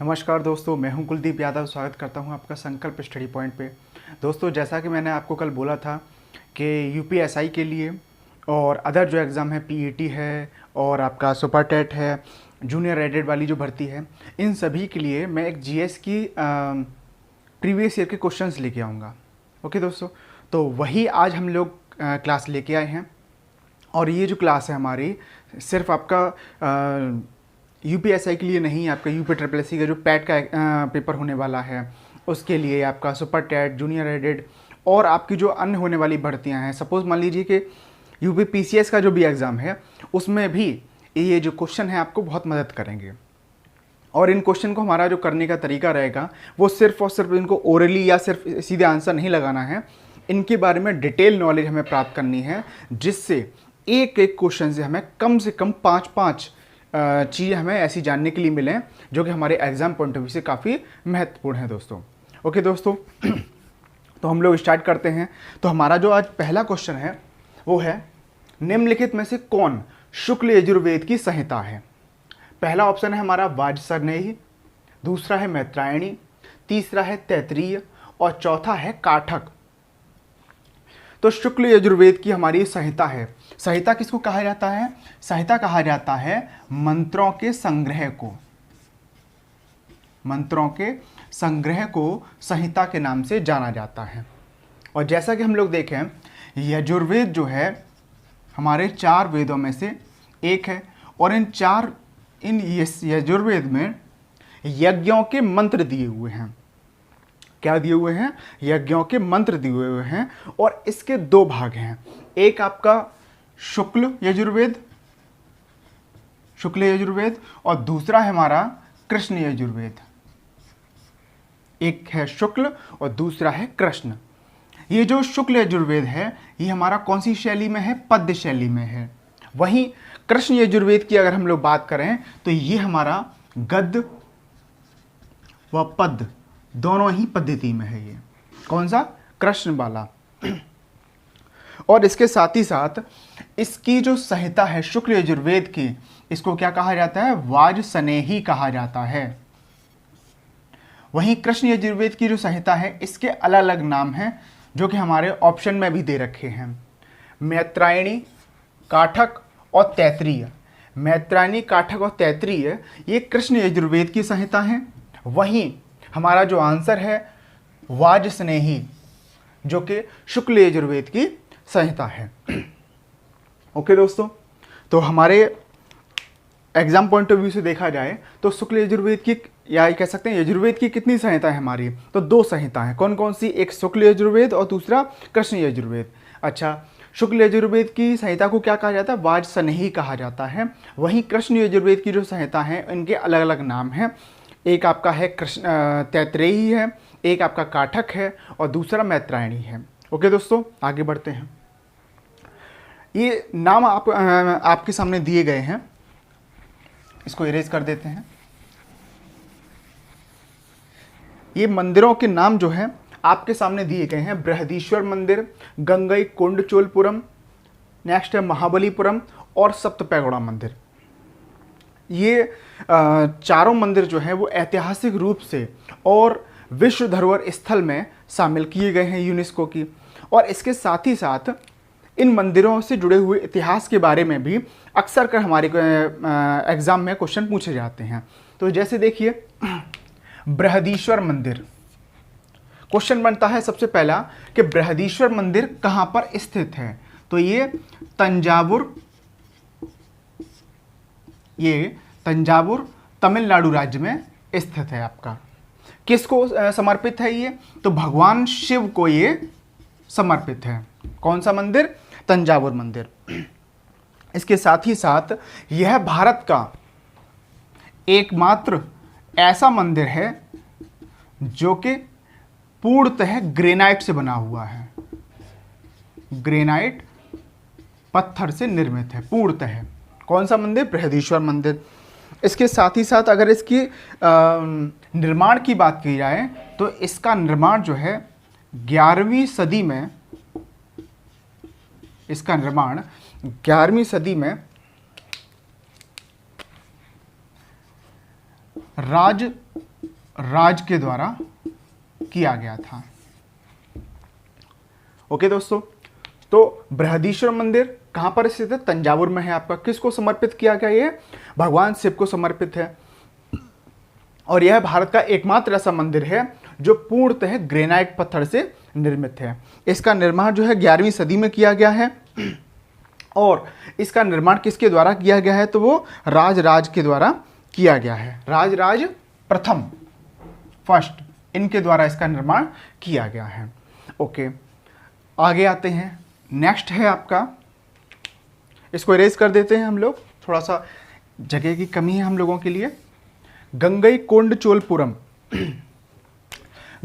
नमस्कार दोस्तों, मैं हूं कुलदीप यादव। स्वागत करता हूं आपका संकल्प स्टडी पॉइंट पे। दोस्तों, जैसा कि मैंने आपको कल बोला था कि यूपीएसआई के लिए और अदर जो एग्ज़ाम है, पीईटी है और आपका सुपर टेट है, जूनियर एडेड वाली जो भर्ती है, इन सभी के लिए मैं एक जीएस की प्रीवियस ईयर के क्वेश्चंस लेके आऊँगा। ओके दोस्तों, तो वही आज हम लोग क्लास लेके आए हैं। और ये जो क्लास है हमारी सिर्फ आपका यूपीएसआई के लिए नहीं, आपका यूपी ट्रिपल एस सी का जो पैट का पेपर होने वाला है उसके लिए, आपका सुपर टेट, जूनियर एडेड और आपकी जो अन्य होने वाली भर्तियां हैं। सपोज़ मान लीजिए कि यूपी पीसीएस का जो भी एग्ज़ाम है उसमें भी ये जो क्वेश्चन है आपको बहुत मदद करेंगे। और इन क्वेश्चन को हमारा जो करने का तरीका रहेगा वो सिर्फ और सिर्फ इनको ओरली या सिर्फ सीधे आंसर नहीं लगाना है, इनके बारे में डिटेल नॉलेज हमें प्राप्त करनी है, जिससे एक एक क्वेश्चन से हमें कम से कम 5-5 चीज़ें हमें ऐसी जानने के लिए मिलें जो कि हमारे एग्ज़ाम पॉइंट ऑफ व्यू से काफ़ी महत्वपूर्ण है दोस्तों। ओके दोस्तों, तो हम लोग स्टार्ट करते हैं। तो हमारा जो आज पहला क्वेश्चन है वो है, निम्नलिखित में से कौन शुक्ल यजुर्वेद की संहिता है? पहला ऑप्शन है हमारा वाजसनेयी, दूसरा है मैत्रायणी, तीसरा है तैत्तिरीय और चौथा है काठक। तो शुक्ल यजुर्वेद की हमारी संहिता है। संहिता किसको कहा जाता है? संहिता कहा जाता है मंत्रों के संग्रह को। मंत्रों के संग्रह को संहिता के नाम से जाना जाता है। और जैसा कि हम लोग देखें, यजुर्वेद जो है हमारे 4 वेदों में से एक है और इन यजुर्वेद में यज्ञों के मंत्र दिए हुए हैं। क्या दिए हुए हैं? यज्ञों के मंत्र दिए हुए हैं। और इसके 2 भाग हैं, एक आपका शुक्ल यजुर्वेद और दूसरा है हमारा कृष्ण यजुर्वेद। एक है शुक्ल और दूसरा है कृष्ण। ये जो शुक्ल यजुर्वेद है ये हमारा कौन सी शैली में है? पद्य शैली में है। वहीं कृष्ण यजुर्वेद की अगर हम लोग बात करें तो ये हमारा गद्य व पद्य दोनों ही पद्धति में है। ये कौन सा? कृष्ण वाला। और इसके साथ ही साथ इसकी जो संहिता है शुक्ल यजुर्वेद की, इसको क्या कहा जाता है? वाजसनेयी कहा जाता है। वहीं कृष्ण यजुर्वेद की जो संहिता है इसके अलग अलग नाम हैं जो कि हमारे ऑप्शन में भी दे रखे हैं। मैत्रायणी, काठक और तैत्तिरीय। मैत्रायणी, काठक और तैत्तिरीय ये कृष्ण यजुर्वेद की संहिता है। वहीं हमारा जो आंसर है वाजसनेयी जो कि शुक्ल यजुर्वेद की संहिता है। ओके दोस्तों, तो हमारे एग्जाम पॉइंट ऑफ व्यू से देखा जाए तो शुक्ल यजुर्वेद की, या कह सकते हैं यजुर्वेद की कितनी संहिता है हमारी? तो 2 संहिता है। कौन कौन सी? एक शुक्ल यजुर्वेद और दूसरा कृष्ण यजुर्वेद। अच्छा, शुक्ल यजुर्वेद की संहिता को क्या कहा जाता है? वाजसनेयी कहा जाता है। वहीं कृष्ण यजुर्वेद की जो संहिता है इनके अलग अलग नाम हैं। एक आपका है कृष्ण तैत्तिरीय है, एक आपका काठक है और दूसरा मैत्रायणी है। ओके दोस्तों, आगे बढ़ते हैं। ये नाम आपके सामने दिए गए हैं, इसको इरेज कर देते हैं। ये मंदिरों के नाम जो है आपके सामने दिए गए हैं। बृहदीश्वर मंदिर, गंगई कोंड चोलपुरम, नेक्स्ट है महाबलीपुरम और सप्तपैगोड़ा मंदिर। ये चारों मंदिर जो हैं वो ऐतिहासिक रूप से और विश्व धरोहर स्थल में शामिल किए गए हैं यूनेस्को की। और इसके साथ ही साथ इन मंदिरों से जुड़े हुए इतिहास के बारे में भी अक्सर कर हमारे एग्ज़ाम में क्वेश्चन पूछे जाते हैं। तो जैसे देखिए, बृहदीश्वर मंदिर, क्वेश्चन बनता है सबसे पहला कि बृहदीश्वर मंदिर कहाँ पर स्थित है? तो ये तंजावुर तमिलनाडु राज्य में स्थित है आपका। किसको समर्पित है ये? तो भगवान शिव को ये समर्पित है। कौन सा मंदिर? तंजावुर मंदिर। इसके साथ ही साथ यह भारत का एकमात्र ऐसा मंदिर है जो कि पूर्णतः ग्रेनाइट से बना हुआ है। ग्रेनाइट पत्थर से निर्मित है पूर्णतः। कौन सा मंदिर? बृहदीश्वर मंदिर। इसके साथ ही साथ अगर इसकी निर्माण की बात की जाए तो इसका निर्माण जो है 11वीं सदी में, इसका निर्माण 11वीं सदी में राज के द्वारा किया गया था। ओके दोस्तों, तो बृहदीश्वर मंदिर कहां पर स्थित है? तंजावुर में है आपका। किसको समर्पित किया गया? ये भगवान शिव को समर्पित है। और यह भारत का एकमात्र ऐसा मंदिर है जो पूर्णतः ग्रेनाइट पत्थर से निर्मित है। इसका निर्माण जो है 11वीं सदी में किया गया है। और इसका निर्माण किसके द्वारा किया गया है? तो वो राज के द्वारा किया गया है। राज प्रथम, फर्स्ट, इनके द्वारा इसका निर्माण किया गया है। ओके, आगे आते हैं। नेक्स्ट है आपका, इसको इरेज कर देते हैं हम लोग, थोड़ा सा जगह की कमी है हम लोगों के लिए। गंगईकोंडचोलपुरम।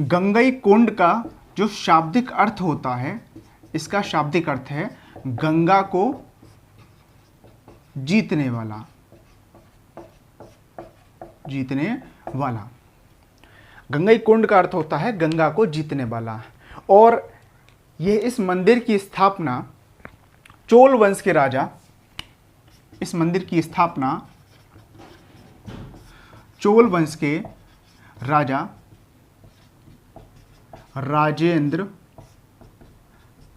गंगईकोंड का जो शाब्दिक अर्थ होता है, इसका शाब्दिक अर्थ है गंगा को जीतने वाला, जीतने वाला। गंगईकोंड का अर्थ होता है गंगा को जीतने वाला। और ये इस मंदिर की स्थापना चोल वंश के राजा, इस मंदिर की स्थापना चोल वंश के राजा राजेंद्र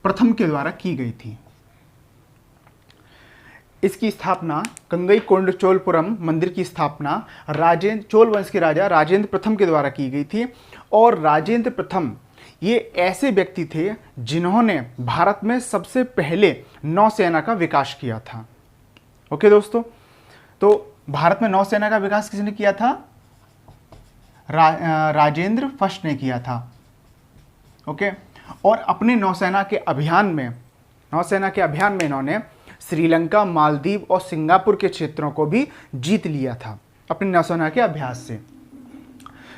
प्रथम के द्वारा की गई थी। इसकी स्थापना, गंगईकोंडचोलपुरम मंदिर की स्थापना चोल वंश के राजा राजेंद्र प्रथम के द्वारा की गई थी। और राजेंद्र प्रथम ये ऐसे व्यक्ति थे जिन्होंने भारत में सबसे पहले नौसेना का विकास किया था। ओके दोस्तों, तो भारत में नौसेना का विकास किसने किया था? राजेंद्र फर्स्ट ने किया था। ओके, और अपने नौसेना के अभियान में इन्होंने श्रीलंका, मालदीव और सिंगापुर के क्षेत्रों को भी जीत लिया था अपनी नौसेना के अभ्यास से।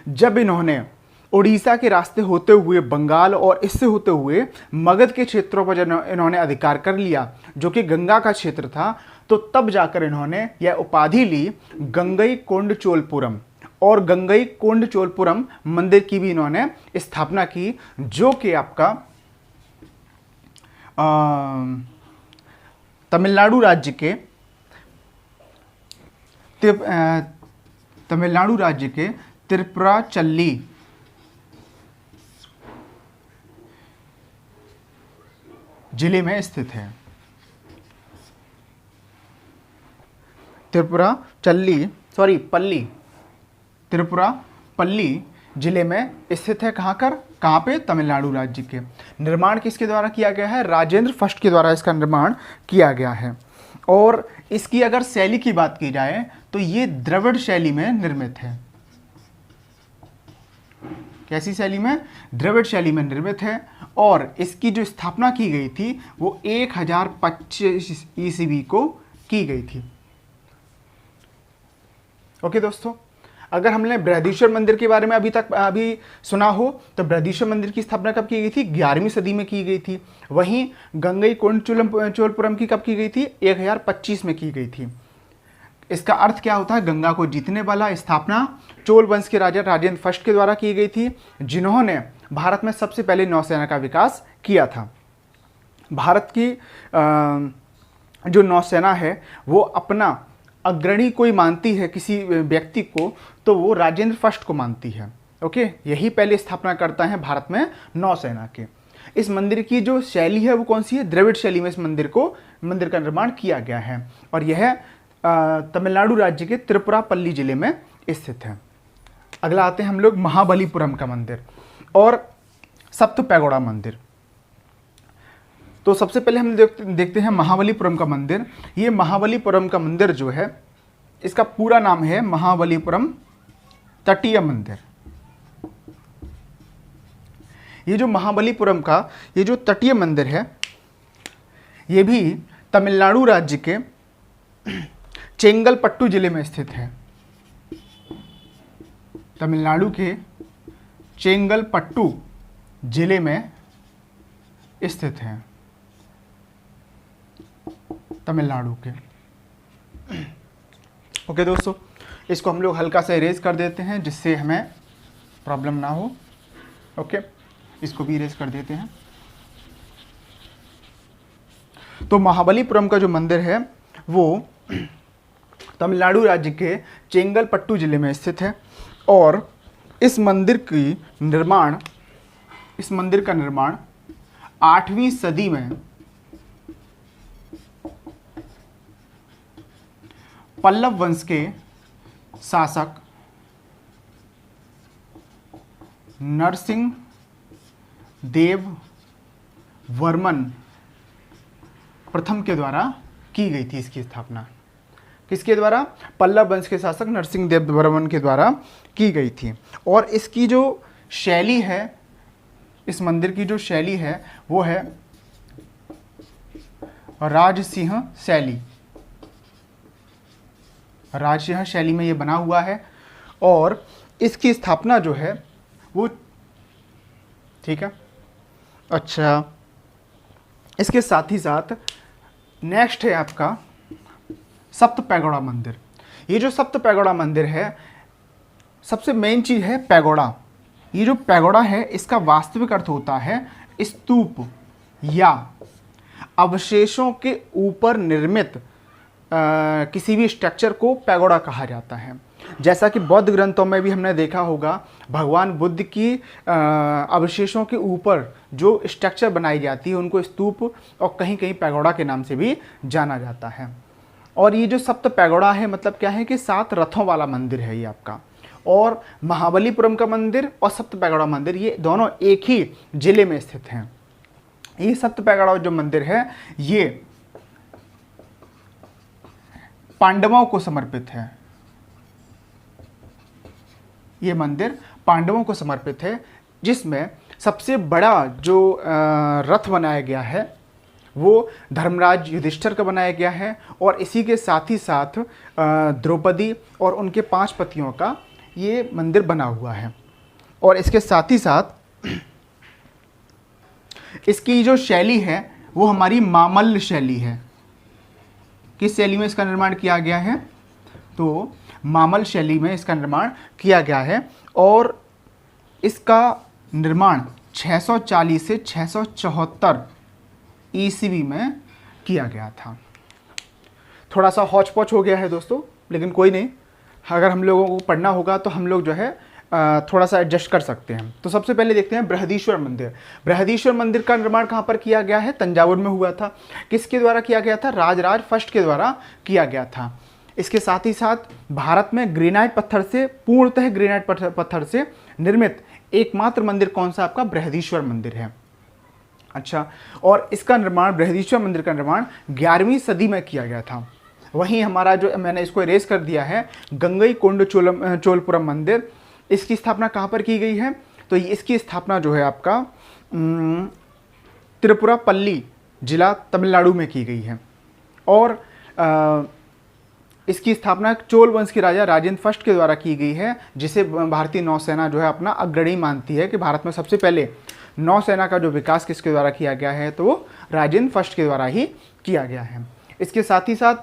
जब इन्होंने उड़ीसा के रास्ते होते हुए बंगाल और इससे होते हुए मगध के क्षेत्रों पर जब इन्होंने अधिकार कर लिया, जो कि गंगा का क्षेत्र था, तो तब जाकर इन्होंने यह उपाधि ली गंगईकोंडचोलपुरम। और गंगईकोंडचोलपुरम मंदिर की भी इन्होंने स्थापना की, जो कि आपका तमिलनाडु राज्य के त्रिपुराचल्ली जिले में स्थित है। त्रिपुरापल्ली जिले में स्थित है। कहाँ पे? तमिलनाडु राज्य के। निर्माण किसके द्वारा किया गया है? राजेंद्र फर्स्ट के द्वारा इसका निर्माण किया गया है। और इसकी अगर शैली की बात की जाए तो ये द्रविड़ शैली में निर्मित है। कैसी शैली में? द्रविड़ शैली में निर्मित है। और इसकी जो स्थापना की गई थी वो 1025 ईस्वी को की गई थी। ओके दोस्तों, अगर हमने बृहदीश्वर मंदिर के बारे में अभी सुना हो तो बृहदीश्वर मंदिर की स्थापना कब की गई थी? 11वीं सदी में की गई थी। वहीं गंगईकोंडचोलपुरम की कब की गई थी? 1025 में की गई थी। इसका अर्थ क्या होता है? गंगा को जीतने वाला। स्थापना चोल वंश के राजा राजेंद्र फर्स्ट के द्वारा की गई थी, जिन्होंने भारत में सबसे पहले नौसेना का विकास किया था। भारत की जो नौसेना है वो अपना अग्रणी कोई मानती है किसी व्यक्ति को, तो वो राजेंद्र फर्स्ट को मानती है। ओके, यही पहले स्थापना करता है भारत में नौसेना के। इस मंदिर की जो शैली है वो कौन सी है? द्रविड़ शैली में इस मंदिर का निर्माण किया गया है। और यह तमिलनाडु राज्य के त्रिपुरापल्ली जिले में स्थित है। अगला आते हैं हम लोग महाबलीपुरम का मंदिर और सप्त पैगोड़ा मंदिर। तो सबसे पहले हम देखते हैं महाबलीपुरम का मंदिर। ये महाबलीपुरम का मंदिर जो है, इसका पूरा नाम है महाबलीपुरम तटीय मंदिर। ये जो महाबलीपुरम का ये जो तटीय मंदिर है, ये भी तमिलनाडु राज्य के चेंगलपट्टू जिले में स्थित है। तमिलनाडु के चेंगलपट्टू जिले में स्थित है, तमिलनाडु के। ओके दोस्तों, इसको हम लोग हल्का सा इरेज कर देते हैं जिससे हमें प्रॉब्लम ना हो। ओके, इसको भी इरेज कर देते हैं। तो महाबलीपुरम का जो मंदिर है वो तमिलनाडु राज्य के चेंगलपट्टू जिले में स्थित है। और इस मंदिर का निर्माण 8वीं सदी में पल्लव वंश के शासक नरसिंह देव वर्मन प्रथम के द्वारा की गई थी। इसकी स्थापना किसके द्वारा? पल्लव वंश के शासक नरसिंह देव वर्मन के द्वारा की गई थी। और इसकी जो शैली है, इस मंदिर की जो शैली है वो है राजसिंह शैली। राजसिंह शैली में ये बना हुआ है और इसकी स्थापना जो है वो, ठीक है। अच्छा, इसके साथ ही साथ नेक्स्ट है आपका सप्त पैगोड़ा मंदिर। ये जो सप्त पैगोड़ा मंदिर है, सबसे मेन चीज है पैगोड़ा। ये जो पैगोड़ा है इसका वास्तविक अर्थ होता है स्तूप या अवशेषों के ऊपर निर्मित किसी भी स्ट्रक्चर को पैगोड़ा कहा जाता है। जैसा कि बौद्ध ग्रंथों में भी हमने देखा होगा, भगवान बुद्ध की अवशेषों के ऊपर जो स्ट्रक्चर बनाई जाती है उनको स्तूप और कहीं कहीं पैगोड़ा के नाम से भी जाना जाता है। और ये जो सप्त पैगोड़ा है मतलब क्या है कि 7 रथों वाला मंदिर है ये आपका। और महाबलीपुरम का मंदिर और सप्त पैगोड़ा मंदिर ये दोनों एक ही जिले में स्थित हैं। ये सप्त पैगोड़ा जो मंदिर है ये पांडवों को समर्पित है। ये मंदिर पांडवों को समर्पित है, जिसमें सबसे बड़ा जो रथ बनाया गया है वो धर्मराज युधिष्ठिर का बनाया गया है। और इसी के साथ ही साथ द्रौपदी और उनके 5 पतियों का ये मंदिर बना हुआ है। और इसके साथ ही साथ इसकी जो शैली है वो हमारी मामल्ल शैली है। किस शैली में इसका निर्माण किया गया है? तो मामल्ल शैली में इसका निर्माण किया गया है। और इसका निर्माण 640 से 674 ईस्वी में किया गया था। थोड़ा सा हौच पौच हो गया है दोस्तों, लेकिन कोई नहीं, अगर हम लोगों को पढ़ना होगा तो हम लोग जो है थोड़ा सा एडजस्ट कर सकते हैं। तो सबसे पहले देखते हैं बृहदीश्वर मंदिर। बृहदीश्वर मंदिर का निर्माण कहाँ पर किया गया है? तंजावुर में हुआ था। किसके द्वारा किया गया था? राजराज फर्स्ट के द्वारा किया गया था। इसके साथ ही साथ भारत में ग्रेनाइट पत्थर से, पूर्णतः ग्रेनाइट पत्थर से निर्मित एकमात्र मंदिर कौन सा? आपका बृहदीश्वर मंदिर है। अच्छा, और इसका निर्माण, बृहदीश्वर मंदिर का निर्माण 11वीं सदी में किया गया था। वहीं हमारा जो, मैंने इसको इरेज कर दिया है, गंगई कोंड चोलपुरम मंदिर, इसकी स्थापना कहाँ पर की गई है? तो इसकी स्थापना जो है आपका तिरुचिरापल्ली जिला तमिलनाडु में की गई है। और इसकी स्थापना चोल वंश के राजा राजेंद्र फर्स्ट के द्वारा की गई है, जिसे भारतीय नौसेना जो है अपना अग्रणी मानती है कि भारत में सबसे पहले नौसेना का जो विकास किसके द्वारा किया गया है, तो वो राजेंद्र फर्स्ट के द्वारा ही किया गया है। इसके साथ ही साथ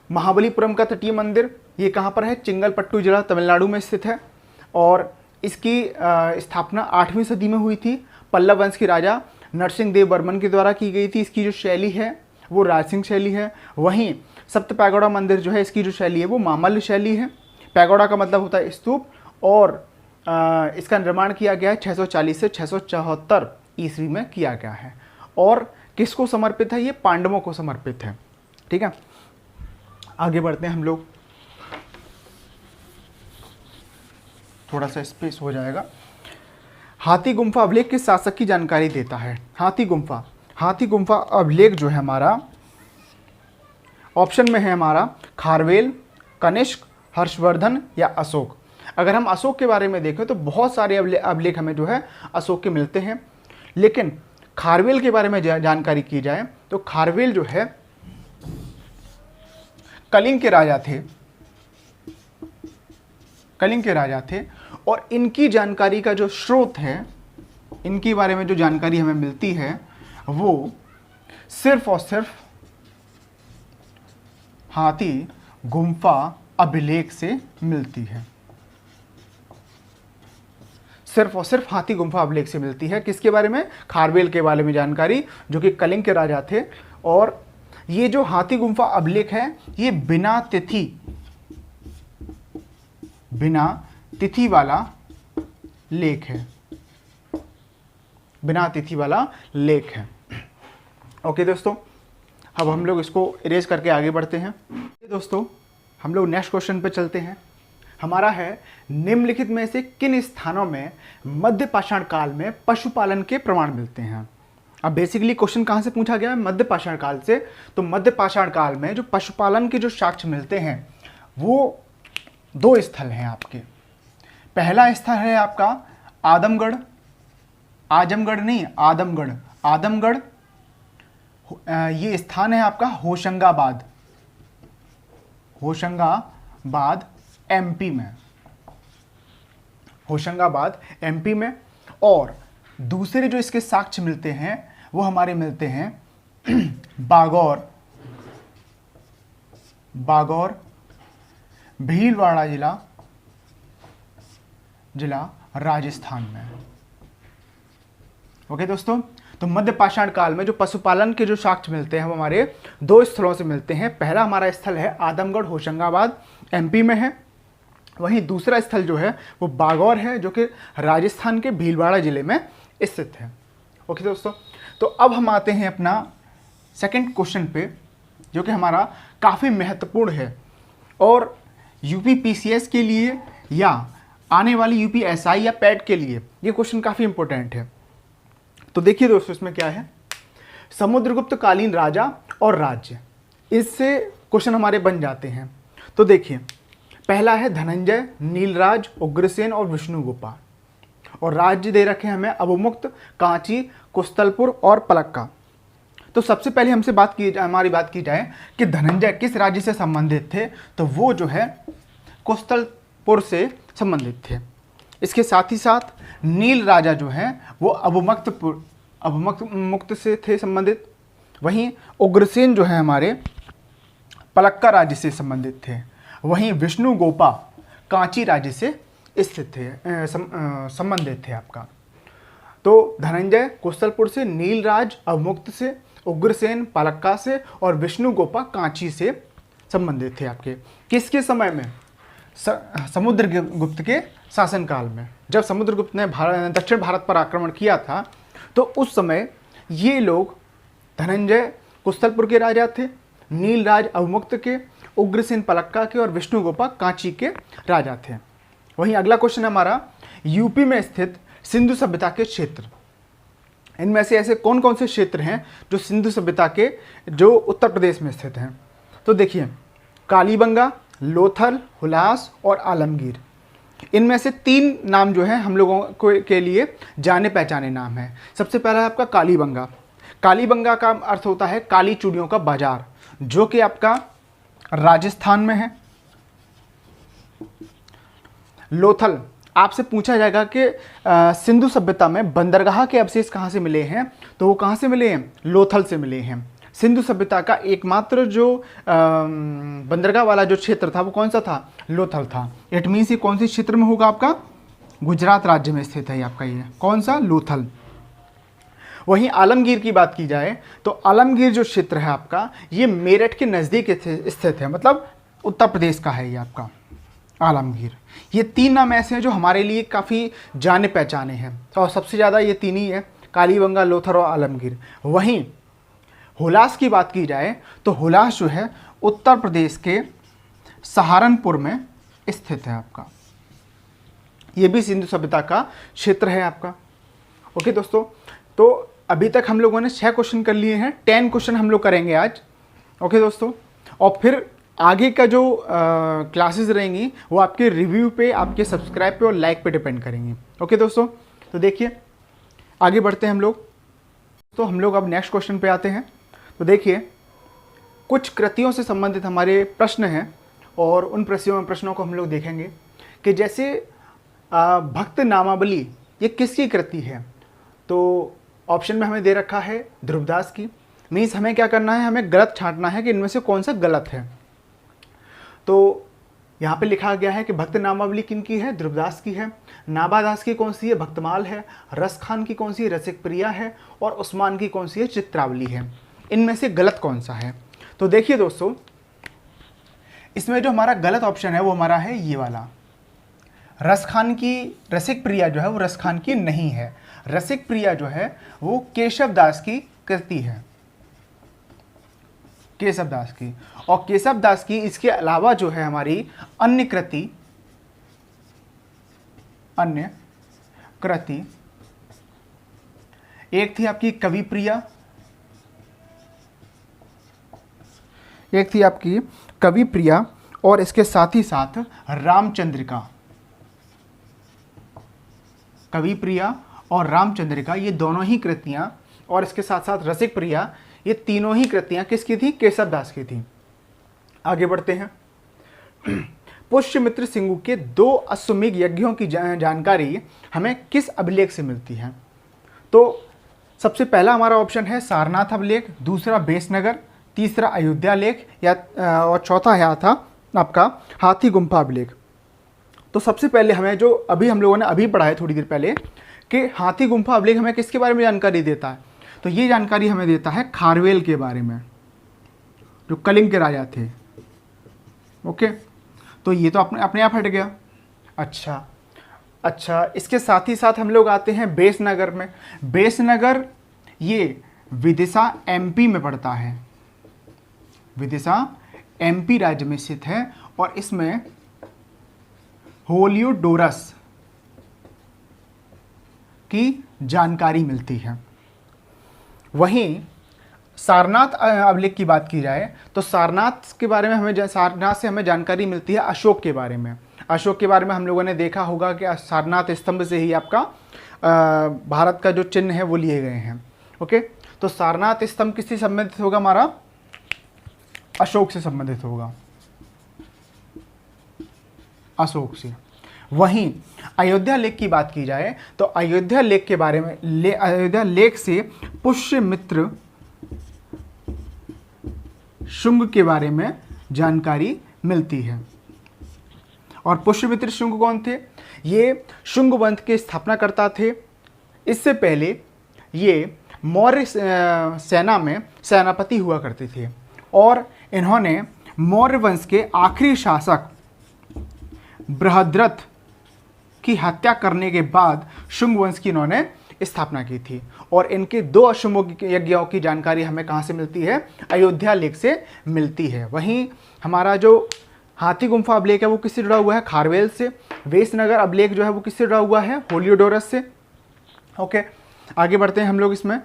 महाबलीपुरम का तटीय मंदिर, ये कहाँ पर है? चिंगलपट्टू जिला तमिलनाडु में स्थित है। और इसकी स्थापना 8वीं सदी में हुई थी। पल्लव वंश के राजा नरसिंह देव वर्मन के द्वारा की गई थी। इसकी जो शैली है वो राजसिंह शैली है। वहीं सप्त पैगोड़ा मंदिर जो है, इसकी जो शैली है वो मामल्ल शैली है। पैगोड़ा का मतलब होता है स्तूप। और इसका निर्माण किया गया है 640 से 674 ईस्वी में किया गया है। और किसको समर्पित है? ये पांडवों को समर्पित है। ठीक है, आगे बढ़ते हैं हम लोग, थोड़ा सा स्पेस हो जाएगा। हाथी गुम्फा अभिलेख किस शासक की जानकारी देता है? हाथी गुम्फा अभिलेख जो है हमारा, ऑप्शन में है हमारा खारवेल, कनिष्क, हर्षवर्धन या अशोक। अगर हम अशोक के बारे में देखें तो बहुत सारे अभिलेख हमें जो है अशोक के मिलते हैं, लेकिन खारवेल के बारे में जानकारी की जाए तो खारवेल जो है कलिंग के राजा थे। और इनकी जानकारी का जो स्रोत है, इनके बारे में जो जानकारी हमें मिलती है वो सिर्फ और सिर्फ हाथी गुम्फा अभिलेख से मिलती है। सिर्फ और सिर्फ हाथी गुम्फा अभिलेख से मिलती है। किसके बारे में? खारवेल के बारे में जानकारी, जो कि कलिंग के राजा थे। और ये जो हाथी गुम्फा अभिलेख है ये बिना तिथि वाला लेख है, बिना तिथि वाला लेख है। ओके दोस्तों, अब हम लोग इसको इरेज करके आगे बढ़ते हैं। दोस्तों हम लोग नेक्स्ट क्वेश्चन पे चलते हैं। हमारा है, निम्नलिखित में से किन स्थानों में मध्य पाषाण काल में पशुपालन के प्रमाण मिलते हैं। अब बेसिकली क्वेश्चन कहाँ से पूछा गया है, मध्य पाषाण काल से। तो मध्य पाषाण काल में जो पशुपालन के जो साक्ष्य मिलते हैं वो दो स्थल हैं आपके। पहला स्थल है आपका आदमगढ़, आजमगढ़ नहीं, आदमगढ़, आदमगढ़ ये स्थान है आपका होशंगाबाद, होशंगाबाद एमपी में, होशंगाबाद एमपी में। और दूसरे जो इसके साक्ष्य मिलते हैं वो हमारे मिलते हैं बागौर, बागौर भीलवाड़ा जिला राजस्थान में। ओके दोस्तों, तो मध्य पाषाण काल में जो पशुपालन के जो साक्ष्य मिलते हैं वो हमारे दो स्थलों से मिलते हैं। पहला हमारा स्थल है आदमगढ़, होशंगाबाद एमपी में है। वहीं दूसरा स्थल जो है वो बागौर है, जो कि राजस्थान के भीलवाड़ा जिले में स्थित है। ओके दोस्तों, तो अब हम आते हैं अपना सेकंड क्वेश्चन पे, जो कि हमारा काफ़ी महत्वपूर्ण है और यूपी पीसीएस के लिए या आने वाली यूपी एसआई या पैट के लिए ये क्वेश्चन काफ़ी इंपॉर्टेंट है। तो देखिए दोस्तों, इसमें क्या है, समुद्रगुप्त कालीन राजा और राज्य, इससे क्वेश्चन हमारे बन जाते हैं। तो देखिए, पहला है धनंजय, नीलराज, उग्रसेन और विष्णुगुप्ता। और राज्य दे रखे हैं हमें अवमुक्त, कांची, कुस्तलपुर और पलक्का। तो सबसे पहले हमसे हमारी बात की जाए कि धनंजय किस राज्य से संबंधित थे, तो वो जो है कुस्तलपुर से संबंधित थे। इसके साथ ही साथ नील राजा जो है वो अवमुक्त से थे संबंधित। वहीं उग्रसेन जो है हमारे पलक्का राज्य से संबंधित थे। वहीं विष्णुगुप्ता कांची राज्य से स्थित थे, संबंधित थे आपका। तो धनंजय कुस्तलपुर से, नीलराज अवमुक्त से, उग्रसेन पलक्का से और विष्णुगुप्ता कांची से संबंधित थे आपके। किसके समय में, समुद्रगुप्त के शासनकाल में। जब समुद्रगुप्त ने दक्षिण भारत पर आक्रमण किया था तो उस समय ये लोग, धनंजय कुस्तलपुर के राजा थे, नीलराज अवमुक्त के, उग्रसेन पलक्का के और विष्णुगुप्ता कांची के राजा थे। वहीं अगला क्वेश्चन हमारा, यूपी में स्थित सिंधु सभ्यता के क्षेत्र, इनमें से ऐसे कौन कौन से क्षेत्र हैं जो सिंधु सभ्यता के जो उत्तर प्रदेश में स्थित हैं। तो देखिए, कालीबंगा, लोथल, हुलास और आलमगीर, इनमें से तीन नाम जो है हम लोगों को के लिए जाने पहचाने नाम है। सबसे पहला है आपका कालीबंगा। कालीबंगा का अर्थ होता है काली चूड़ियों का बाजार, जो कि आपका राजस्थान में है। लोथल, आपसे पूछा जाएगा कि सिंधु सभ्यता में बंदरगाह के अवशेष कहाँ से मिले हैं, तो वो कहाँ से मिले हैं, लोथल से मिले हैं। सिंधु सभ्यता का एकमात्र जो बंदरगाह वाला जो क्षेत्र था वो कौन सा था, लोथल था। इट मीन्स ये कौन से क्षेत्र में होगा आपका, गुजरात राज्य में स्थित है आपका ये कौन सा, लोथल। वहीं आलमगीर की बात की जाए तो आलमगीर जो क्षेत्र है आपका ये मेरठ के नज़दीक स्थित है, मतलब उत्तर प्रदेश का है ये आपका आलमगीर। ये तीन नाम ऐसे हैं जो हमारे लिए काफ़ी जाने पहचाने हैं और सबसे ज़्यादा ये तीन ही है, कालीबंगा, लोथल और आलमगीर। वहीं हुलास की बात की जाए तो हुलास जो है उत्तर प्रदेश के सहारनपुर में स्थित है आपका, ये भी सिंधु सभ्यता का क्षेत्र है आपका। ओके दोस्तों, तो अभी तक हम लोगों ने 6 क्वेश्चन कर लिए हैं, 10 क्वेश्चन हम लोग करेंगे आज। ओके दोस्तों, और फिर आगे का जो क्लासेस रहेंगी वो आपके रिव्यू पे, आपके सब्सक्राइब पे और लाइक पे डिपेंड करेंगी। ओके दोस्तों, तो देखिए आगे बढ़ते हैं हम लोग। तो हम लोग अब नेक्स्ट क्वेश्चन पे आते हैं। तो देखिए, कुछ कृतियों से संबंधित हमारे प्रश्न हैं और उन प्रश्नों को हम लोग देखेंगे कि जैसे भक्त नामावली ये किसकी कृति है। तो ऑप्शन में हमें दे रखा है ध्रुवदास की। मीन्स हमें क्या करना है, हमें गलत छांटना है कि इनमें से कौन सा गलत है। तो यहाँ पे लिखा गया है कि भक्त नामावली किनकी है, ध्रुवदास की है। नाभादास की कौन सी है, भक्तमाल है। रस खान की कौन सी है, रसिक प्रिया है। और उस्मान की कौन सी है, चित्रावली है। इनमें से गलत कौन सा है। तो देखिए दोस्तों, इसमें जो हमारा गलत ऑप्शन है वो हमारा है ये वाला, रसखान की रसिक प्रिया जो है वो रसखान की नहीं है। रसिक प्रिया जो है वो केशव दास की कृति है, केशव दास की। और केशव दास की इसके अलावा जो है हमारी अन्य कृति, अन्य कृति एक थी आपकी कवि प्रिया, एक थी आपकी कवि प्रिया, और इसके साथ ही साथ रामचंद्रिका। कवि प्रिया और रामचंद्रिका ये दोनों ही कृतियां, और इसके साथ साथ रसिक प्रिया, ये तीनों ही कृतियां किसकी थी? केशव दास की थी। आगे बढ़ते हैं। पुष्यमित्र सिंह के 2 अश्वमेध यज्ञों की जानकारी हमें किस अभिलेख से मिलती है? तो सबसे पहला हमारा ऑप्शन है सारनाथ अभिलेख, दूसरा बेसनगर, तीसरा अयोध्या लेख, या और चौथा है था आपका हाथी गुम्फा अभिलेख। तो सबसे पहले हमें जो अभी हम लोगों ने अभी पढ़ा है थोड़ी देर पहले कि हाथी गुम्फा अभिलेख हमें किसके बारे में जानकारी देता है? तो ये जानकारी हमें देता है खारवेल के बारे में, जो कलिंग के राजा थे। ओके, तो ये तो अपने आप हट गया। अच्छा, इसके साथ ही साथ हम लोग आते हैं बेसनगर में। बेसनगर ये विदिशा एमपी में पड़ता है, विदिशा एमपी राज्य में स्थित है, और इसमें होलियोडोरस की जानकारी मिलती है। वहीं सारनाथ अभिलेख की बात की जाए तो सारनाथ के बारे में सारनाथ से हमें जानकारी मिलती है अशोक के बारे में। अशोक के बारे में हम लोगों ने देखा होगा कि सारनाथ स्तंभ से ही आपका भारत का जो चिन्ह है वो लिए गए हैं। ओके, तो सारनाथ स्तंभ किससे संबंधित होगा? हमारा अशोक से संबंधित होगा, अशोक से। वहीं अयोध्या लेख की बात की जाए तो अयोध्या लेख के बारे में अयोध्या लेख से पुष्यमित्र शुंग के बारे में जानकारी मिलती है। और पुष्यमित्र शुंग कौन थे? ये शुंग वंश के स्थापनाकर्ता थे। इससे पहले ये मौर्य सेना में सेनापति हुआ करते थे, और इन्होंने मौर्य वंश के आखिरी शासक बृहद्रथ की हत्या करने के बाद शुंग वंश की इन्होंने स्थापना की थी। और इनके 2 अश्वमेध यज्ञों की जानकारी हमें कहाँ से मिलती है? अयोध्या लेख से मिलती है। वहीं हमारा जो हाथी गुम्फा अभिलेख है वो किससे जुड़ा हुआ है? खारवेल से। वेसनगर अभिलेख जो है वो किससे जुड़ा हुआ है? होलियोडोरस से। ओके, आगे बढ़ते हैं हम लोग इसमें।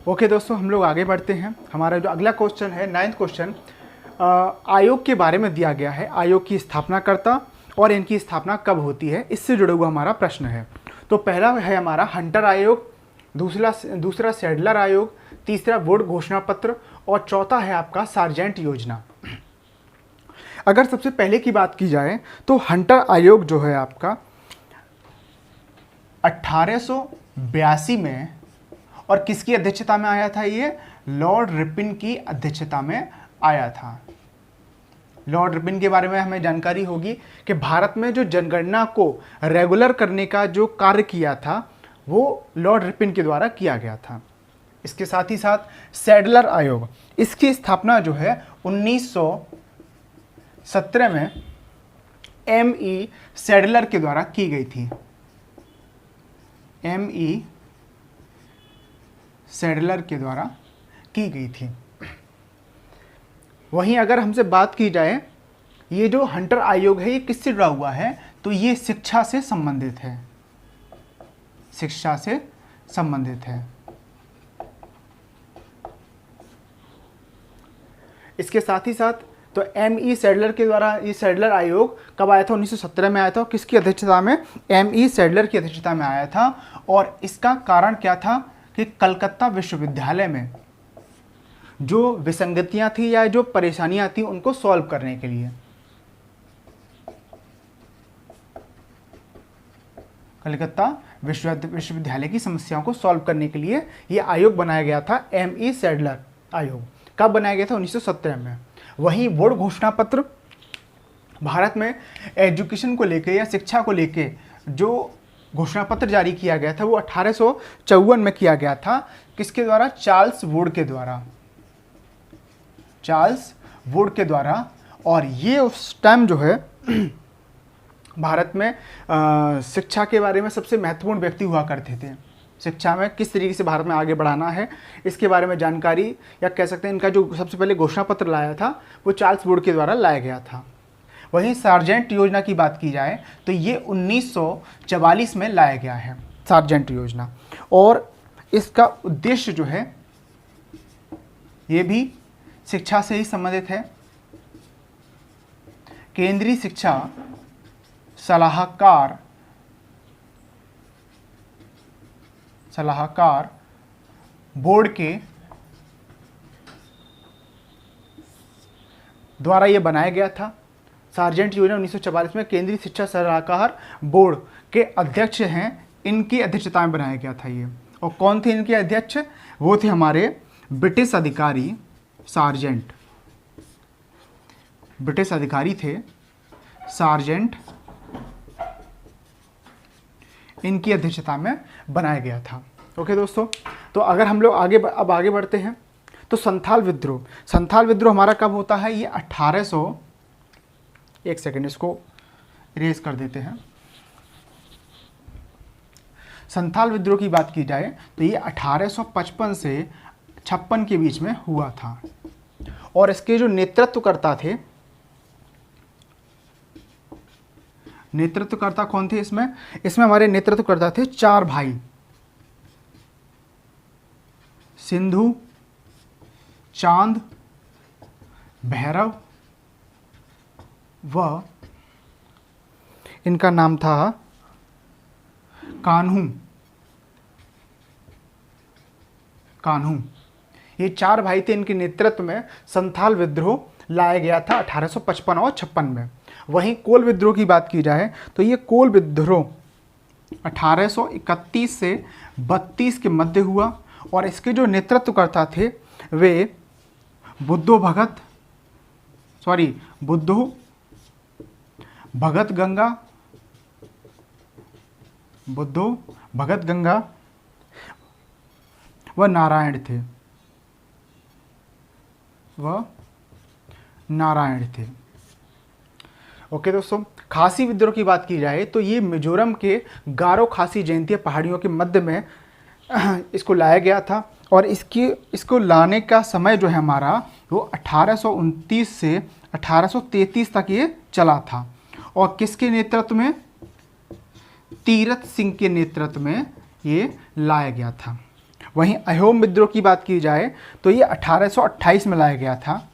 ओके दोस्तों, हम लोग आगे बढ़ते हैं। हमारा जो अगला क्वेश्चन है 9th क्वेश्चन, आयोग के बारे में दिया गया है। आयोग की स्थापनाकर्ता और इनकी स्थापना कब होती है, इससे जुड़ा हुआ हमारा प्रश्न है। तो पहला है हमारा हंटर आयोग, दूसरा सैडलर आयोग, तीसरा वुड घोषणा पत्र, और चौथा है आपका सार्जेंट योजना। अगर सबसे पहले की बात की जाए तो हंटर आयोग जो है आपका 1882 में, और किसकी अध्यक्षता में आया था? ये लॉर्ड रिपन की अध्यक्षता में आया था। लॉर्ड रिपन के बारे में हमें जानकारी होगी कि भारत में जो जनगणना को रेगुलर करने का जो कार्य किया था वो लॉर्ड रिपन के द्वारा किया गया था। इसके साथ ही साथ सैडलर आयोग, इसकी स्थापना जो है 1917 में M.E. सैडलर के द्वारा की गई थी। M.E. सैडलर के द्वारा की गई थी। वहीं अगर हमसे बात की जाए ये जो हंटर आयोग है ये किससे जुड़ा हुआ है? तो ये शिक्षा से संबंधित है, शिक्षा से संबंधित है। इसके साथ ही साथ तो M.E. सैडलर के द्वारा ये सैडलर आयोग कब आया था? 1917 में आया था। किसकी अध्यक्षता में? M.E. सैडलर की अध्यक्षता में आया था। और इसका कारण क्या था कि कलकत्ता विश्वविद्यालय में जो विसंगतियां थी या जो परेशानियां थी उनको सॉल्व करने के लिए, कलकत्ता विश्वविद्यालय की समस्याओं को सॉल्व करने के लिए ये आयोग बनाया गया था, M.E. सैडलर आयोग। कब बनाया गया था? 1917 में। वहीं वुड घोषणा पत्र भारत में एजुकेशन को लेके या शिक्षा को लेके जो घोषणा पत्र जारी किया गया था वो 1854 में किया गया था। किसके द्वारा? चार्ल्स वुड के द्वारा, चार्ल्स वुड के द्वारा। और ये उस टाइम जो है भारत में शिक्षा के बारे में सबसे महत्वपूर्ण व्यक्ति हुआ करते थे। शिक्षा में किस तरीके से भारत में आगे बढ़ाना है इसके बारे में जानकारी, या कह सकते हैं इनका जो सबसे पहले घोषणा पत्र लाया था वो चार्ल्स बोर्ड के द्वारा लाया गया था। वहीं सार्जेंट योजना की बात की जाए तो ये 1944 में लाया गया है सार्जेंट योजना, और इसका उद्देश्य जो है ये भी शिक्षा से ही संबंधित है। केंद्रीय शिक्षा सलाहकार बोर्ड के द्वारा यह बनाया गया था। सार्जेंट योजना 1944 में केंद्रीय शिक्षा सलाहकार बोर्ड के अध्यक्ष हैं, इनकी अध्यक्षता में बनाया गया था ये। और कौन थे इनके अध्यक्ष? वो थे हमारे ब्रिटिश अधिकारी सार्जेंट, ब्रिटिश अधिकारी थे सार्जेंट, इनकी अध्यक्षता में बनाया गया था। ओके दोस्तों, तो अगर हम लोग अब आगे बढ़ते हैं तो संथाल विद्रोह हमारा कब होता है? ये 1800, एक सेकेंड इसको इरेज कर देते हैं। संथाल विद्रोह की बात की जाए तो ये 1855 से 56 के बीच में हुआ था, और इसके जो नेतृत्वकर्ता कौन थे? इसमें हमारे नेतृत्वकर्ता थे 4 भाई, सिंधु, चांद, भैरव व इनका नाम था कान्हू। ये 4 भाई थे, इनके नेतृत्व में संथाल विद्रोह लाया गया था 1855 और 56 में। वहीं कोल विद्रोह की बात की जाए तो ये कोल विद्रोह 1831 से 32 के मध्य हुआ, और इसके जो नेतृत्वकर्ता थे वे बुद्धो भगत गंगा व नारायण थे। ओके दोस्तों, खासी विद्रोह की बात की जाए तो ये मिजोरम के गारो खासी जयंती पहाड़ियों के मध्य में इसको लाया गया था, और इसको लाने का समय जो है हमारा वो 1829 से 1833 तक ये चला था। और किसके नेतृत्व में? तीरथ सिंह के नेतृत्व में ये लाया गया था। वहीं अहोम विद्रोह की बात की जाए तो ये 1828 में लाया गया था,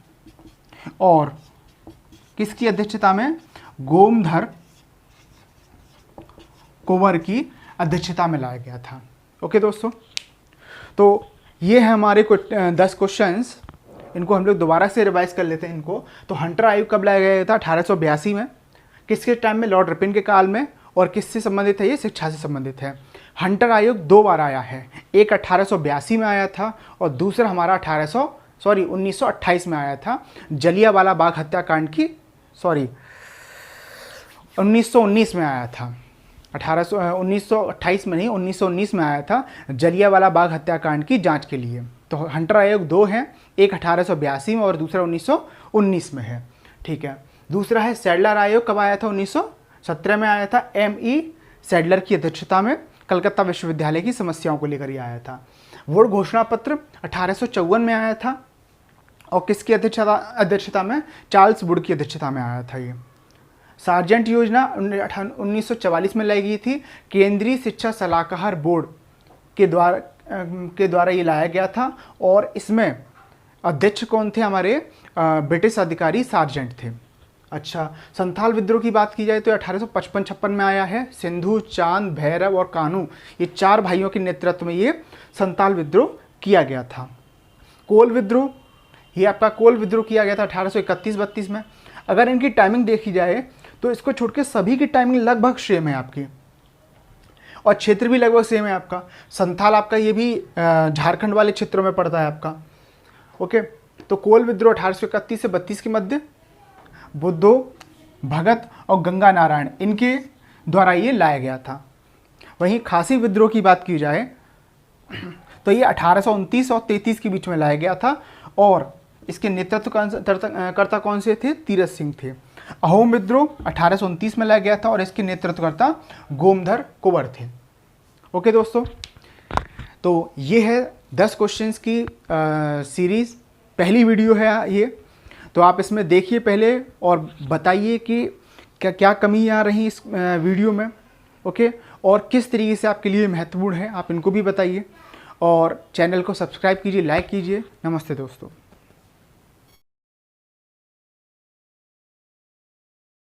और किसकी अध्यक्षता में? गोमधर कुंवर की अध्यक्षता में लाया गया था। ओके दोस्तों, तो ये है हमारे 10 क्वेश्चंस, इनको हम लोग दोबारा से रिवाइज कर लेते हैं इनको। तो हंटर आयोग कब लाया गया था? 1882 में। किसके टाइम में? लॉर्ड रिपन के काल में। और किससे संबंधित है? ये शिक्षा से संबंधित है। हंटर आयोग 2 बार आया है, एक 1882 में आया था और दूसरा हमारा 1928 में आया था। जलियांवाला बाग हत्याकांड की 1919 में आया था। 1928 में नहीं, 1919 में आया था जलियांवाला बाग हत्याकांड की जांच के लिए। तो हंटर आयोग 2 हैं, एक 1882 में और दूसरा 1919 में है। ठीक है। दूसरा है सैडलर आयोग, कब आया था? 1917 में आया था। M.E. सैडलर की अध्यक्षता में कलकत्ता विश्वविद्यालय की समस्याओं को लेकर ये आया था। वुड घोषणा पत्र 1854 में आया था, और किसकी अध्यक्षता में? चार्ल्स वुड की अध्यक्षता में आया था ये। सार्जेंट योजना 1944 में लाई गई थी, केंद्रीय शिक्षा सलाहकार बोर्ड के द्वारा ये लाया गया था, और इसमें अध्यक्ष कौन थे? हमारे ब्रिटिश अधिकारी सार्जेंट थे। अच्छा, संथाल विद्रोह की बात की जाए तो 1855-56 में आया है। सिंधु, चांद, भैरव और कान्हू, ये 4 भाइयों के नेतृत्व में ये संथाल विद्रोह किया गया था। कोल विद्रोह, ये आपका कोल विद्रोह किया गया था 1831-32 में। अगर इनकी टाइमिंग देखी जाए तो इसको छोड़ के सभी की टाइमिंग लगभग सेम है आपकी, और क्षेत्र भी लगभग सेम है आपका। संथाल आपका ये भी झारखंड वाले क्षेत्रों में पड़ता है आपका। ओके, तो कोल विद्रोह 1831 से 32 के मध्य बुद्धो भगत और गंगा नारायण, इनके द्वारा ये लाया गया था। वहीं खासी विद्रोह की बात की जाए तो ये 1829 और 33 के बीच में लाया गया था, और इसके नेतृत्व कर्ता कौन से थे? तीरथ सिंह थे। अहोम विद्रोह 1829 में लाया गया था और इसके नेतृत्वकर्ता गोमधर कुंवर थे। ओके दोस्तों, तो ये है 10 क्वेश्चंस की सीरीज़, पहली वीडियो है ये। तो आप इसमें देखिए पहले और बताइए कि क्या क्या कमियाँ आ रही इस वीडियो में। ओके, और किस तरीके से आपके लिए महत्वपूर्ण है, आप इनको भी बताइए और चैनल को सब्सक्राइब कीजिए, लाइक कीजिए। नमस्ते दोस्तों।